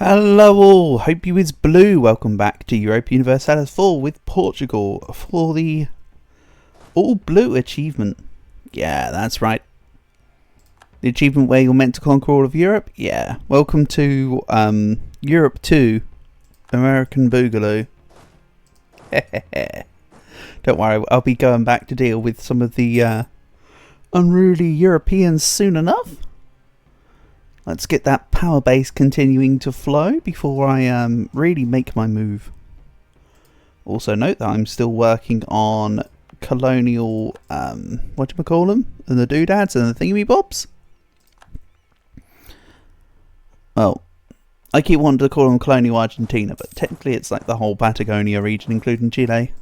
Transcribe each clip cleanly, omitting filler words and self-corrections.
Hello all, hope you is blue. Welcome back to Europa Universalis 4 with Portugal for the All Blue achievement. Yeah, that's right. The achievement where you're meant to conquer all of Europe. Yeah, welcome to Europe 2, American Boogaloo. Don't worry, I'll be going back to deal with some of the unruly Europeans soon enough. Let's get that power base continuing to flow before I really make my move. Also note that I'm still working on colonial, whatchamacallem, and the doodads and the thingamybobs. Well, I keep wanting to call them colonial Argentina, but technically it's like the whole Patagonia region, including Chile,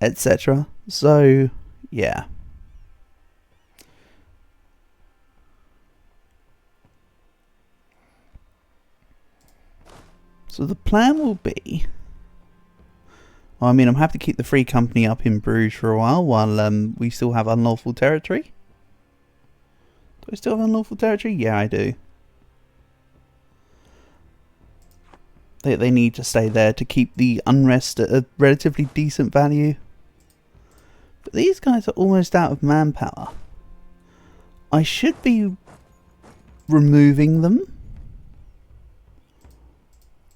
etc. So, yeah. So the plan will be... Well, I mean, I'm happy to keep the free company up in Bruges for a while we still have unlawful territory. Do I still have unlawful territory? Yeah, I do. They need to stay there to keep the unrest at a relatively decent value. But these guys are almost out of manpower. I should be removing them.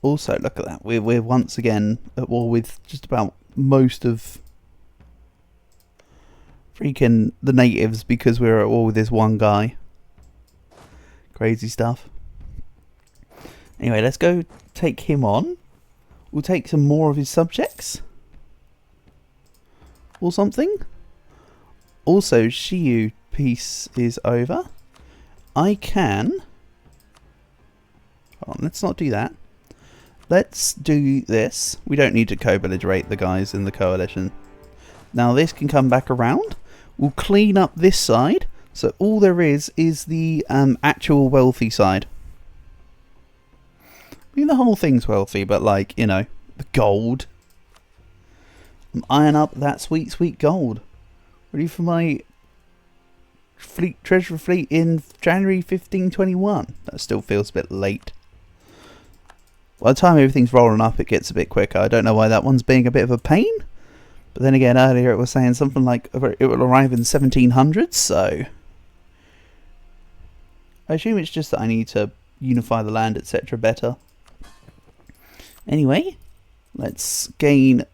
Also, look at that. We're once again at war with just about most of freaking the natives because we're at war with this one guy. Crazy stuff. Anyway, let's go take him on. We'll take some more of his subjects. Or something. Also, Shiyu piece is over. I can... Hold on, let's not do that. Let's do this. We don't need to co-belligerate the guys in the coalition. Now this can come back around. We'll clean up this side. So all there is the actual wealthy side. I mean, the whole thing's wealthy, but like, you know, the gold. Iron up that sweet, sweet gold. Ready for my treasure fleet in January 1521. That still feels a bit late. By the time everything's rolling up, it gets a bit quicker. I don't know why that one's being a bit of a pain. But then again, earlier it was saying something like it will arrive in 1700s, so... I assume it's just that I need to unify the land, etc. better. Anyway, let's gain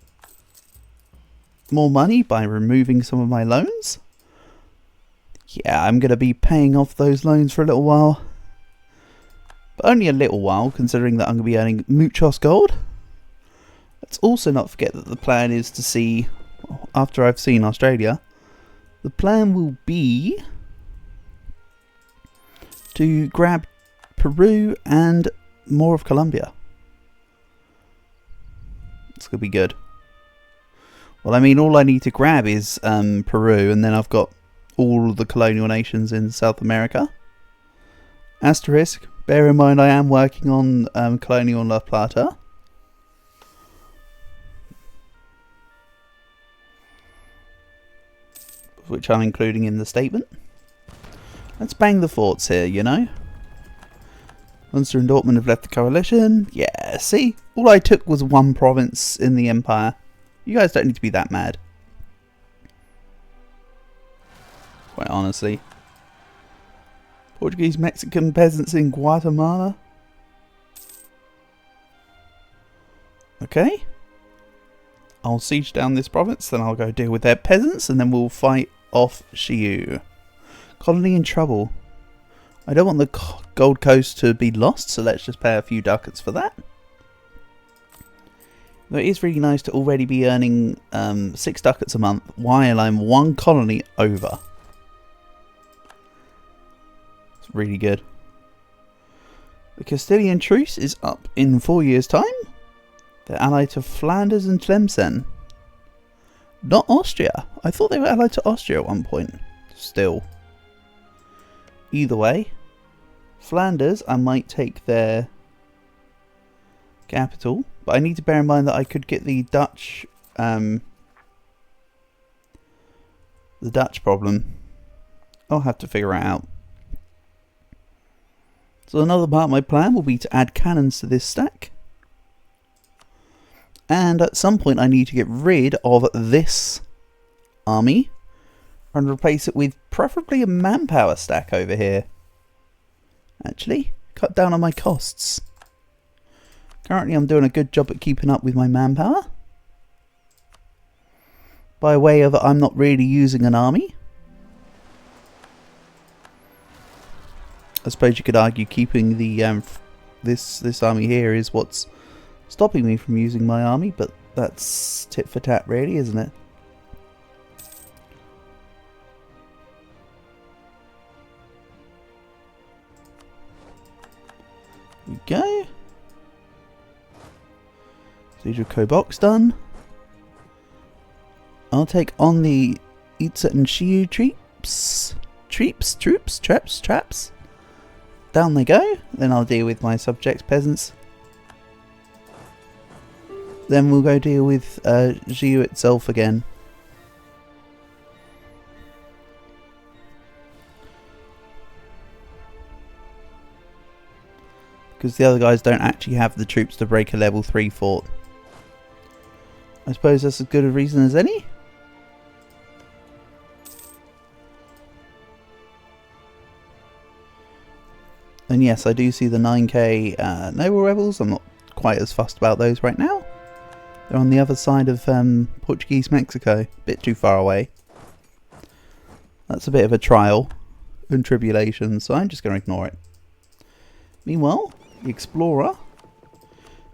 more money by removing some of my loans. Yeah, I'm going to be paying off those loans for a little while. But only a little while, considering that I'm going to be earning muchos gold. Let's also not forget that the plan is to see, after I've seen Australia, the plan will be to grab Peru and more of Colombia. It's going to be good. Well, I mean, all I need to grab is Peru, and then I've got all the colonial nations in South America. Asterisk. Bear in mind I am working on Colonial La Plata. Which I'm including in the statement. Let's bang the forts here, you know. Munster and Dortmund have left the coalition. Yeah, see? All I took was one province in the empire. You guys don't need to be that mad. Quite honestly. Portuguese Mexican peasants in Guatemala. Okay. I'll siege down this province, then I'll go deal with their peasants, and then we'll fight off Shiyu. Colony in trouble. I don't want the Gold Coast to be lost, so let's just pay a few ducats for that. Though it is really nice to already be earning 6 ducats a month while I'm one colony over. Really good. The Castilian truce is up in 4 years' time. They're allied to Flanders and Tlemcen. Not Austria. I thought they were allied to Austria at one point. Still. Either way. Flanders, I might take their capital. But I need to bear in mind that I could get the Dutch problem. I'll have to figure it out. So another part of my plan will be to add cannons to this stack. And at some point I need to get rid of this army and replace it with preferably a manpower stack over here. Actually, cut down on my costs. Currently I'm doing a good job at keeping up with my manpower. By way of I'm not really using an army. I suppose you could argue keeping the this army here is what's stopping me from using my army, but that's tit for tat really, isn't it? There we go. Siege of Kobok's done. I'll take on the Itza and Shiyu traps. Down they go. Then I'll deal with my subjects, peasants. Then we'll go deal with Shiyu itself again. Because the other guys don't actually have the troops to break a level 3 fort. I suppose that's as good a reason as any. And yes, I do see the 9k naval rebels. I'm not quite as fussed about those right now. They're on the other side of Portuguese Mexico. A bit too far away. That's a bit of a trial and tribulation, so I'm just going to ignore it. Meanwhile, the Explorer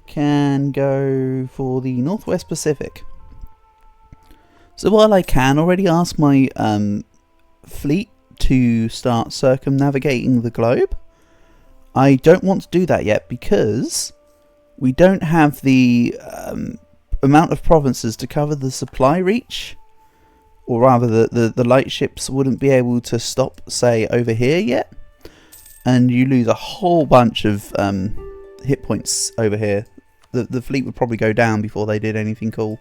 can go for the Northwest Pacific. So while I can already ask my fleet to start circumnavigating the globe, I don't want to do that yet because we don't have the amount of provinces to cover the supply reach, or rather the light ships wouldn't be able to stop, say, over here yet, and you lose a whole bunch of hit points over here. The fleet would probably go down before they did anything cool.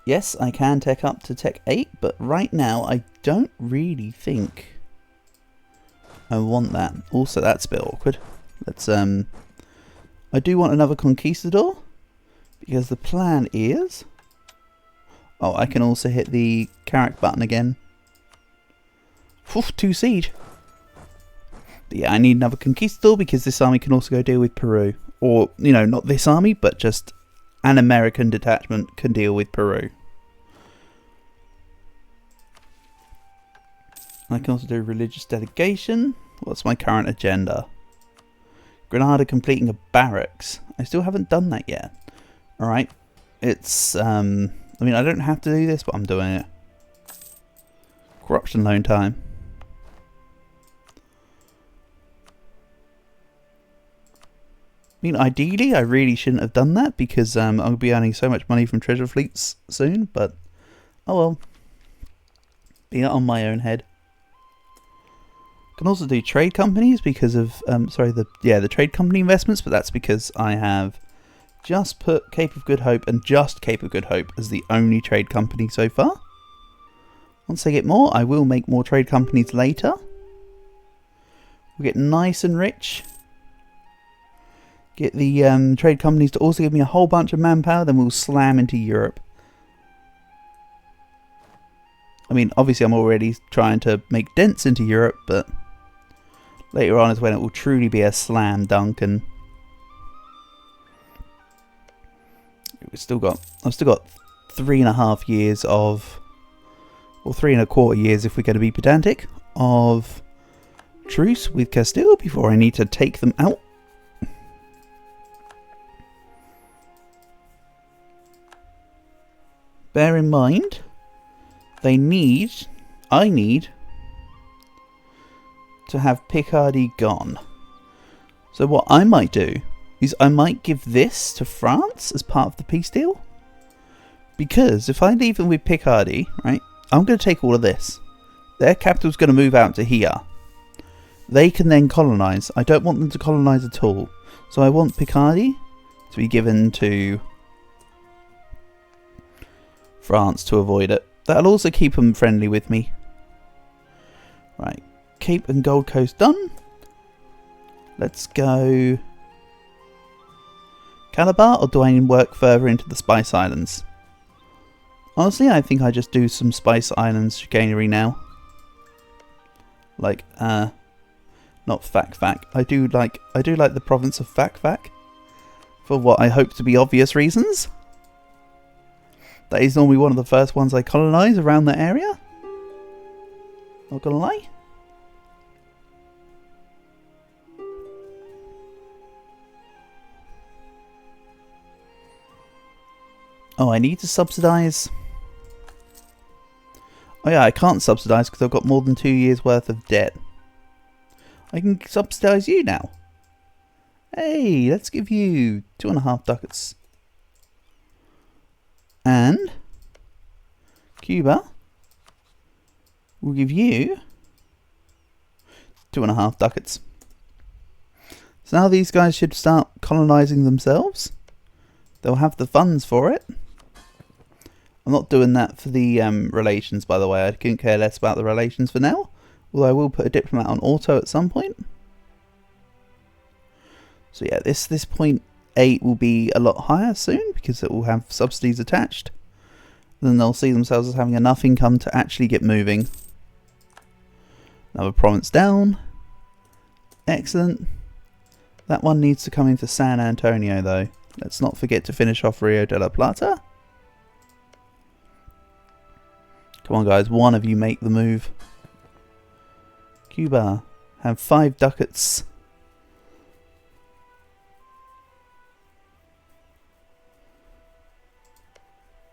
Yes, I can tech up to tech 8, but right now I don't really think I want that. Also, that's a bit awkward. Let's I do want another conquistador because the plan is, oh, I can also hit the Carrack button again. Oof, 2 siege. But yeah, I need another conquistador because this army can also go deal with Peru, or you know, not this army, but just an American detachment can deal with Peru. I can also do religious delegation. What's my current agenda? Granada completing a barracks. I still haven't done that yet. Alright. It's, I mean, I don't have to do this, but I'm doing it. Corruption loan time. I mean, ideally, I really shouldn't have done that because I'll be earning so much money from treasure fleets soon, but oh well. Be it on my own head. Can also do trade companies because of the trade company investments, but that's because I have just put Cape of Good Hope and just Cape of Good Hope as the only trade company so far. Once I get more, I will make more trade companies later. We'll get nice and rich. Get the trade companies to also give me a whole bunch of manpower, then we'll slam into Europe. I mean, obviously I'm already trying to make dents into Europe, but later on is when it will truly be a slam dunk, and I've still got 3.5 years of, or 3.25 years if we're going to be pedantic, of truce with Castile before I need to take them out. Bear in mind, I need to have Picardy gone. So what I might do is I might give this to France as part of the peace deal. Because if I leave them with Picardy, right, I'm going to take all of this. Their capital's going to move out to here. They can then colonise. I don't want them to colonise at all. So I want Picardy to be given to France to avoid it. That'll also keep them friendly with me. Right, Cape and Gold Coast done. Let's go Calabar, or do I work further into the Spice Islands? Honestly, I think I just do some Spice Islands chicanery now. Like, not Fac. I do like the province of Fac. For what I hope to be obvious reasons. That is normally one of the first ones I colonise around that area. Not gonna lie. Oh, I need to subsidise. Oh yeah, I can't subsidise because I've got more than 2 years worth of debt. I can subsidise you now. Hey, let's give you 2.5 ducats. And Cuba will give you 2.5 ducats. So now these guys should start colonising themselves. They'll have the funds for it. I'm not doing that for the relations, by the way. I couldn't care less about the relations for now. Although I will put a diplomat on auto at some point. So yeah, this 0.8 will be a lot higher soon because it will have subsidies attached. Then they'll see themselves as having enough income to actually get moving. Another province down. Excellent. That one needs to come into San Antonio though. Let's not forget to finish off Rio de la Plata. Come on guys, one of you make the move. Cuba, have 5 ducats.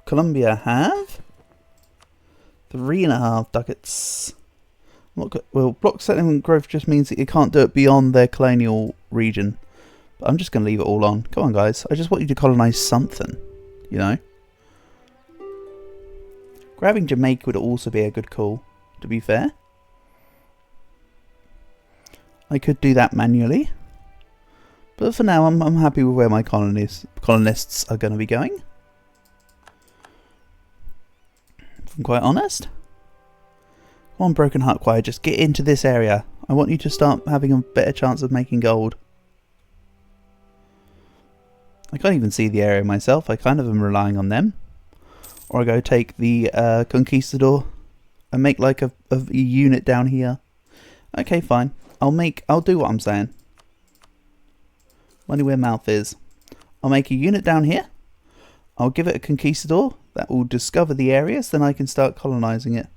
Colombia have 3.5 ducats. Well, block settlement growth just means that you can't do it beyond their colonial region. But I'm just going to leave it all on. Come on, guys. I just want you to colonise something, you know. Grabbing Jamaica would also be a good call, to be fair. I could do that manually. But for now, I'm happy with where my colonists are going to be going. If I'm quite honest. Come on, Broken Heart Choir, just get into this area. I want you to start having a better chance of making gold. I can't even see the area myself. I kind of am relying on them. Or I go take the Conquistador and make like a unit down here. Okay, fine. I'll do what I'm saying. Money where mouth is. I'll make a unit down here. I'll give it a Conquistador. That will discover the areas. Then I can start colonising it.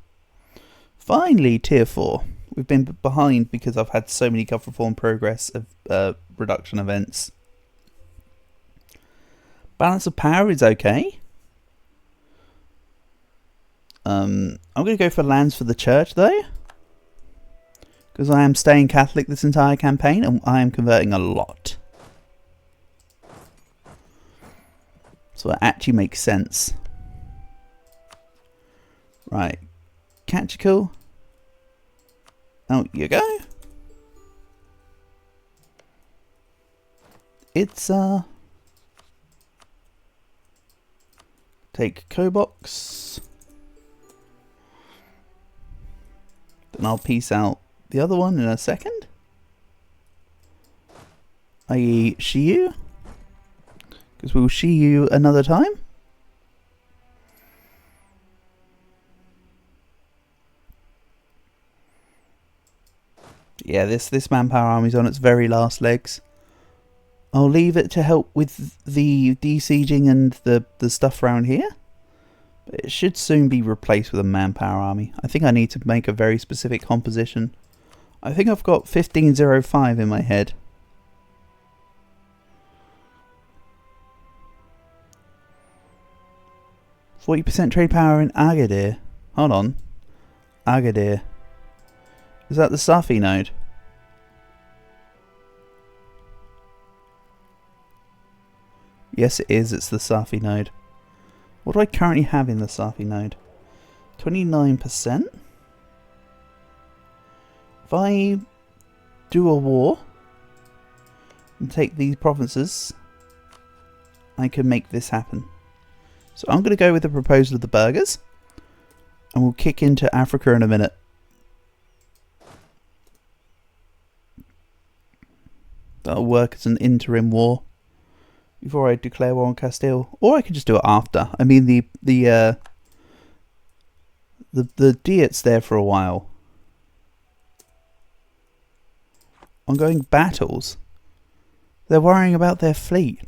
Finally, tier 4. We've been behind because I've had so many gov reform progress of reduction events. Balance of power is okay. I'm going to go for lands for the church though. Because I am staying Catholic this entire campaign and I am converting a lot. So that actually makes sense. Right. Catchical. Out you go. It's take Cobox. Then I'll piece out the other one in a second. I.e. Shiyu. Because we'll Shiyu another time. Yeah, this manpower army's on its very last legs. I'll leave it to help with the de-sieging and the stuff around here. But it should soon be replaced with a manpower army. I think I need to make a very specific composition. I think I've got 1505 in my head. %, trade power in Agadir. Hold on. Agadir. Is that the Safi node? Yes, it is. It's the Safi node. What do I currently have in the Safi node? 29%. If I do a war and take these provinces, I can make this happen. So I'm going to go with the proposal of the burghers. And we'll kick into Africa in a minute. That'll work as an interim war before I declare war on Castile, or I could just do it after. I mean, the Diet's there for a while. Ongoing battles. They're worrying about their fleet.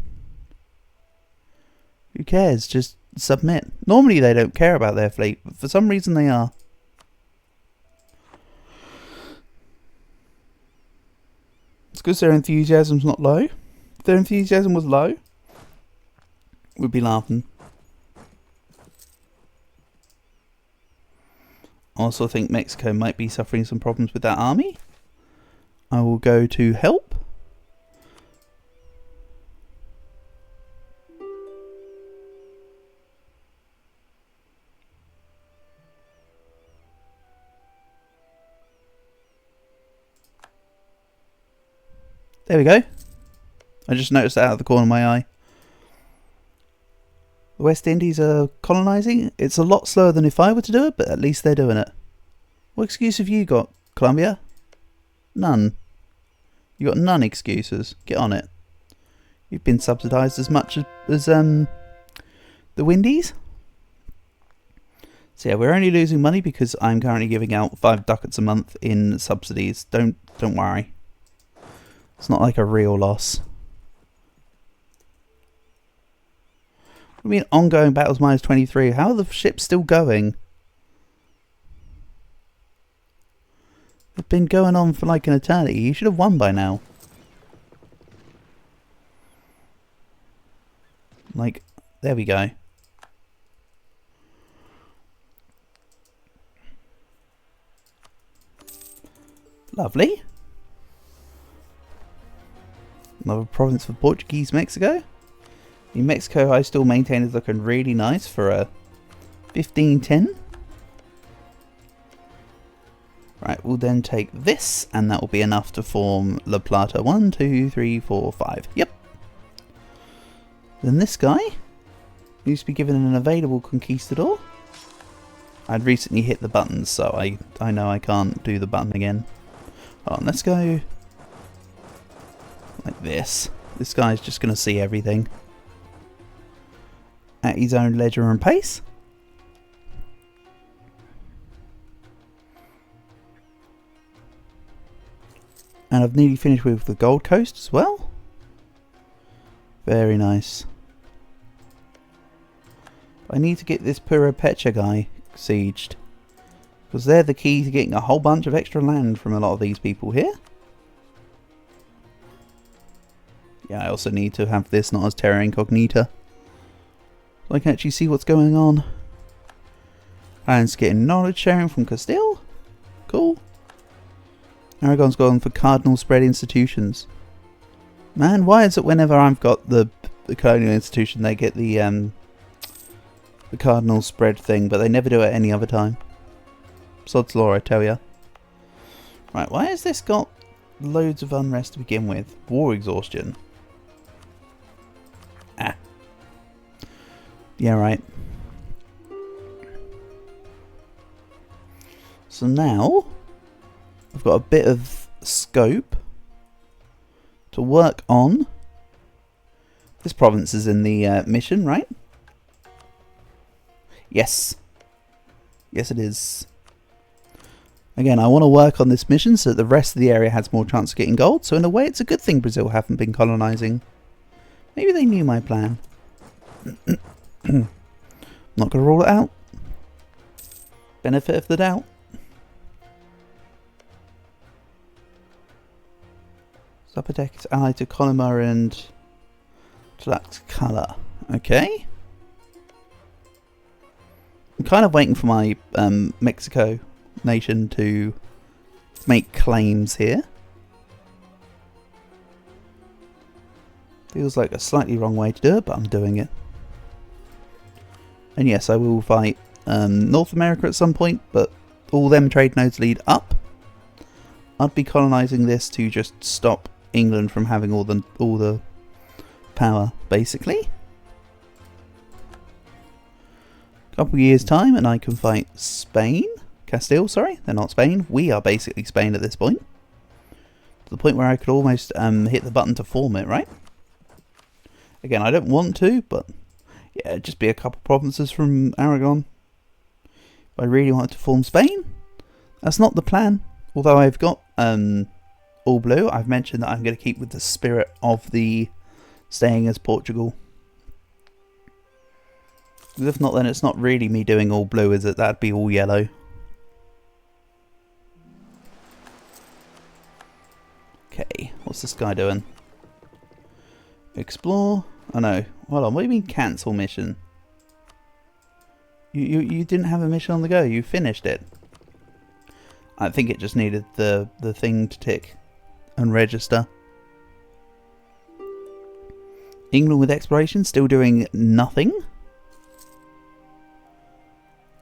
Who cares? Just submit. Normally they don't care about their fleet, but for some reason they are. It's because their enthusiasm's not low. If their enthusiasm was low, we'd be laughing. I also think Mexico might be suffering some problems with that army. I will go to help. There we go. I just noticed that out of the corner of my eye. The West Indies are colonising. It's a lot slower than if I were to do it, but at least they're doing it. What excuse have you got, Colombia? None. You got none excuses. Get on it. You've been subsidised as much as the Windies. So yeah, we're only losing money because I'm currently giving out 5 ducats a month in subsidies. Don't worry. It's not like a real loss. I mean, ongoing battles minus 23. How are the ships still going? They've been going on for like an eternity. You should have won by now. Like, there we go. Lovely. Another province for Portuguese Mexico. New Mexico I still maintain is looking really nice for a 1510. Right, we'll then take this, and that will be enough to form La Plata. 1, 2, 3, 4, 5. Yep. Then this guy needs to be given an available conquistador. I'd recently hit the buttons, so I know I can't do the button again. Hold on, let's go like this. This guy's just going to see everything at his own leisure and pace. And I've nearly finished with the Gold Coast as well. Very nice. I need to get this Pura Pecha guy sieged, because they're the key to getting a whole bunch of extra land from a lot of these people here. Yeah, I also need to have this not as Terra Incognita, so I can actually see what's going on. And it's getting knowledge sharing from Castile. Cool. Aragon's gone for cardinal spread institutions. Man, why is it whenever I've got the colonial institution they get the cardinal spread thing, but they never do it any other time? Sod's law, I tell ya. Right, why has this got loads of unrest to begin with? War exhaustion. Ah. Yeah, right. So now I've got a bit of scope to work on. This province is in the mission, right? Yes. Yes, it is. Again, I want to work on this mission so that the rest of the area has more chance of getting gold. So in a way, it's a good thing Brazil haven't been colonising. Maybe they knew my plan. Not going to rule it out. Benefit of the doubt. Zapotec is allied to Colima and Tlaxcala. Okay. I'm kind of waiting for my Mexico nation to make claims here. Feels like a slightly wrong way to do it, but I'm doing it. And yes, I will fight North America at some point, but all them trade nodes lead up. I'd be colonising this to just stop England from having all the power, basically. Couple of years time and I can fight Spain. Castile, sorry. They're not Spain. We are basically Spain at this point. To the point where I could almost hit the button to form it, right? Again, I don't want to, but yeah, it'd just be a couple provinces from Aragon. If I really wanted to form Spain, that's not the plan. Although I've got All Blue, I've mentioned that I'm going to keep with the spirit of the staying as Portugal. Because if not, then it's not really me doing All Blue, is it? That'd be all yellow. Okay, what's this guy doing? Explore? Oh no, hold on, what do you mean cancel mission? You didn't have a mission on the go, you finished it. I think it just needed the thing to tick and register. England with exploration, still doing nothing.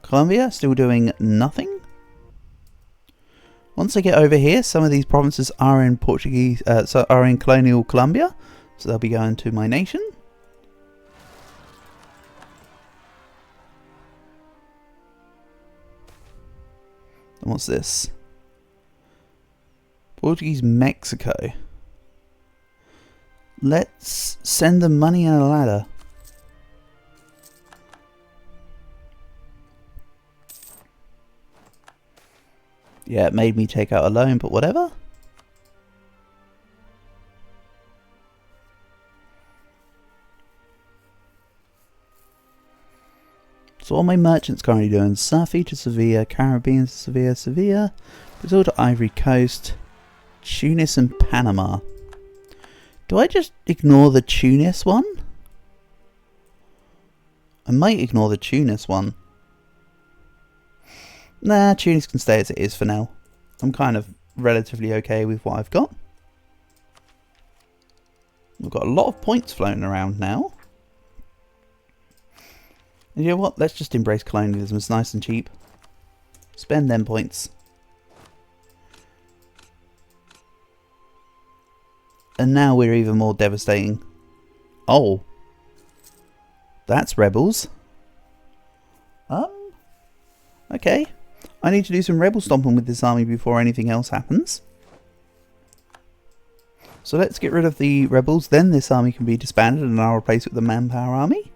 Colombia, still doing nothing. Once I get over here, some of these provinces are in Portuguese, are in colonial Colombia, so they'll be going to my nation. And what's this? Portuguese Mexico. Let's send them money and a ladder. Yeah, it made me take out a loan, but whatever. So all my merchants currently doing Surfy to Sevilla, Caribbean to Sevilla, Sevilla, Brazil to Ivory Coast, Tunis and Panama. Do I just ignore the Tunis one? I might ignore the Tunis one. Nah, Tunis can stay as it is for now. I'm kind of relatively okay with what I've got. We've got a lot of points floating around now. And you know what? Let's just embrace colonialism. It's nice and cheap. Spend them points. And now we're even more devastating. Oh. That's rebels. Okay. I need to do some rebel stomping with this army before anything else happens. So let's get rid of the rebels. Then this army can be disbanded and I'll replace it with the manpower army.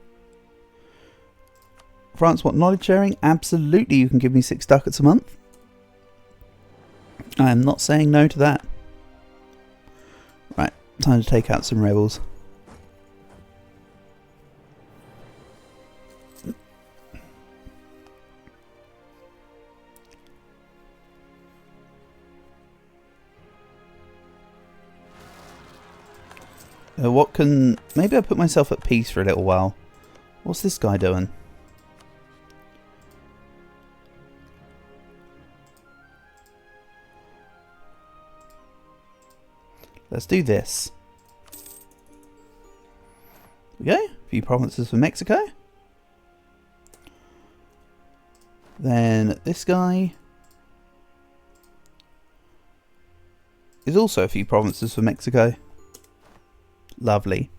France want knowledge sharing? Absolutely, you can give me 6 ducats a month. I am not saying no to that. Right, time to take out some rebels. What can... Maybe I'll put myself at peace for a little while. What's this guy doing? Let's do this. There we go. A few provinces for Mexico. Then this guy is also a few provinces for Mexico. Lovely.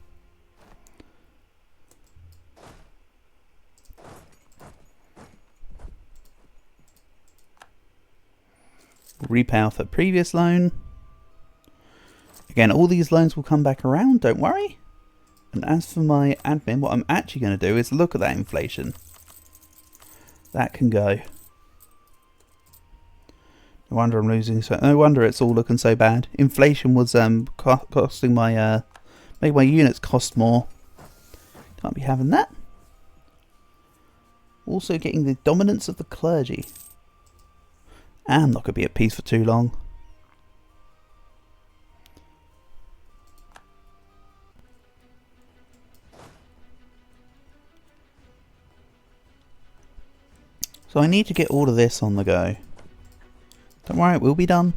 Repay off the previous loan. Again, all these loans will come back around, don't worry. And as for my admin, what I'm actually going to do is look at that inflation. That can go. No wonder I'm losing so... No wonder it's all looking so bad. Inflation was costing my... Make my units cost more. Can't be having that. Also getting the dominance of the clergy. I'm not going to be at peace for too long. So I need to get all of this on the go. Don't worry, it will be done.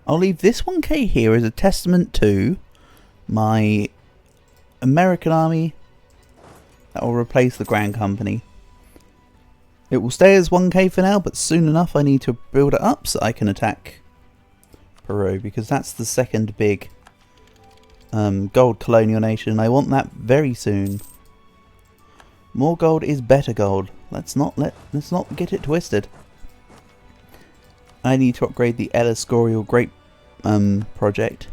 I'll leave this 1k here as a testament to my American army that will replace the Grand Company. It will stay as 1k for now, but soon enough I need to build it up so I can attack Peru, because that's the second big gold colonial nation. I want that very soon. More gold is better gold. Let's not get it twisted. I need to upgrade the El Escorial grape project,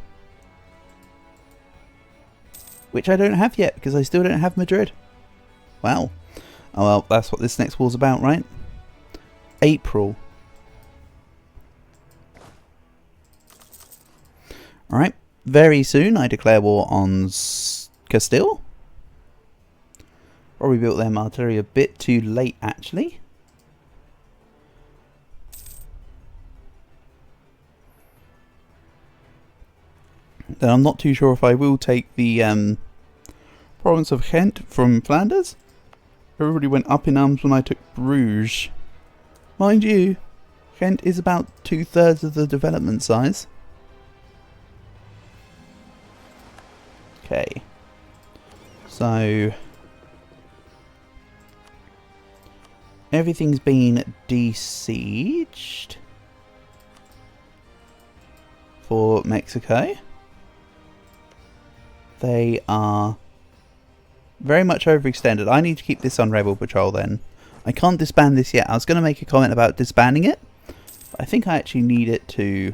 which I don't have yet because I still don't have Madrid. Wow. Oh well, that's what this next war's about, right? April. Alright, very soon I declare war on Castile. Probably built their artillery a bit too late, actually. Then I'm not too sure if I will take the province of Ghent from Flanders. Everybody went up in arms when I took Bruges. Mind you, Ghent is about 2/3 of the development size. Okay. So everything's been besieged for Mexico. They are very much overextended. I need to keep this on Rebel Patrol then. I can't disband this yet. I was going to make a comment about disbanding it, but I think I actually need it to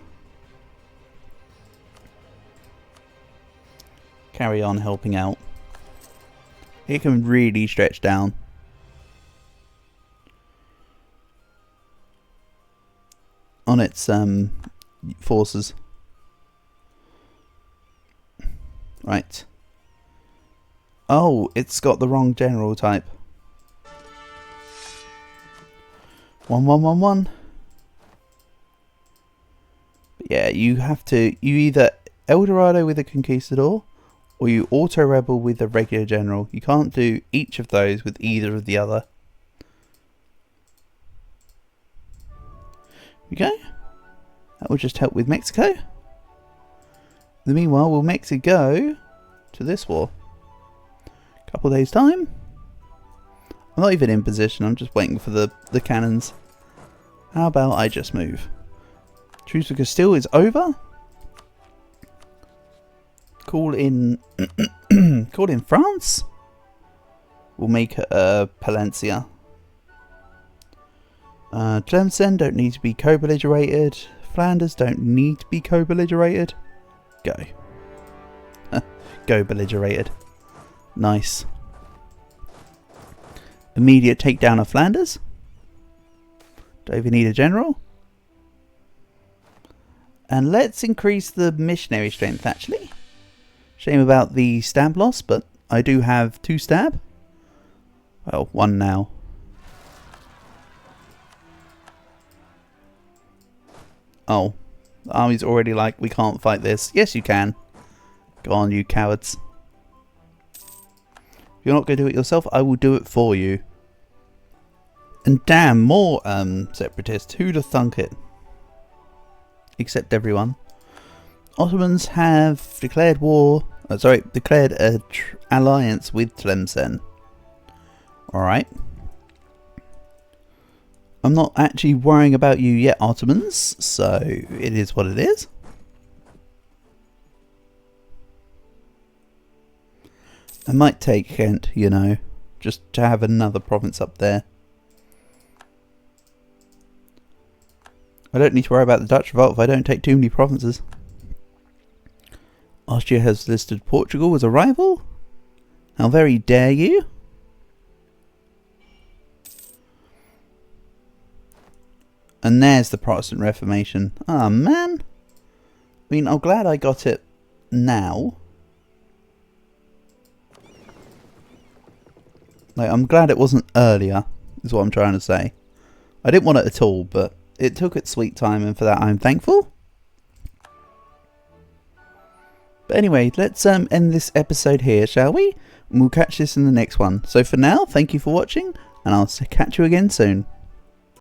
carry on helping out. It can really stretch down. On its forces. Right. Oh, it's got the wrong general type. 1111. But yeah, you have to. You either El Dorado with a Conquistador, or you auto rebel with a regular general. You can't do each of those with either of the other. Okay, that will just help with Mexico. In the meanwhile, will Mexico to this war? Couple of days time. I'm not even in position. I'm just waiting for the cannons. How about I just move? Truce with Castile is over. Call in call in France. We'll make Palencia. Tlemcen don't need to be co-belligerated. Flanders don't need to be co-belligerated. Go. Go belligerated. Nice. Immediate takedown of Flanders. Don't even need a general. And let's increase the missionary strength actually. Shame about the stab loss, but I do have 2 stab. Well, 1 now. Oh, the army's already like, we can't fight this. Yes, you can. Go on, you cowards. If you're not going to do it yourself, I will do it for you. And damn, more separatists. Who'd have thunk it? Except everyone. Ottomans have declared war. Declared an alliance with Tlemcen. Alright. I'm not actually worrying about you yet, Ottomans, so it is what it is. I might take Kent, you know, just to have another province up there. I don't need to worry about the Dutch revolt if I don't take too many provinces. Austria has listed Portugal as a rival? How very dare you? And there's the Protestant Reformation. Ah, man. I mean, I'm glad I got it now. Like, I'm glad it wasn't earlier, is what I'm trying to say. I didn't want it at all, but it took its sweet time, and for that I'm thankful. But anyway, let's end this episode here, shall we? And we'll catch this in the next one. So for now, thank you for watching, and I'll catch you again soon.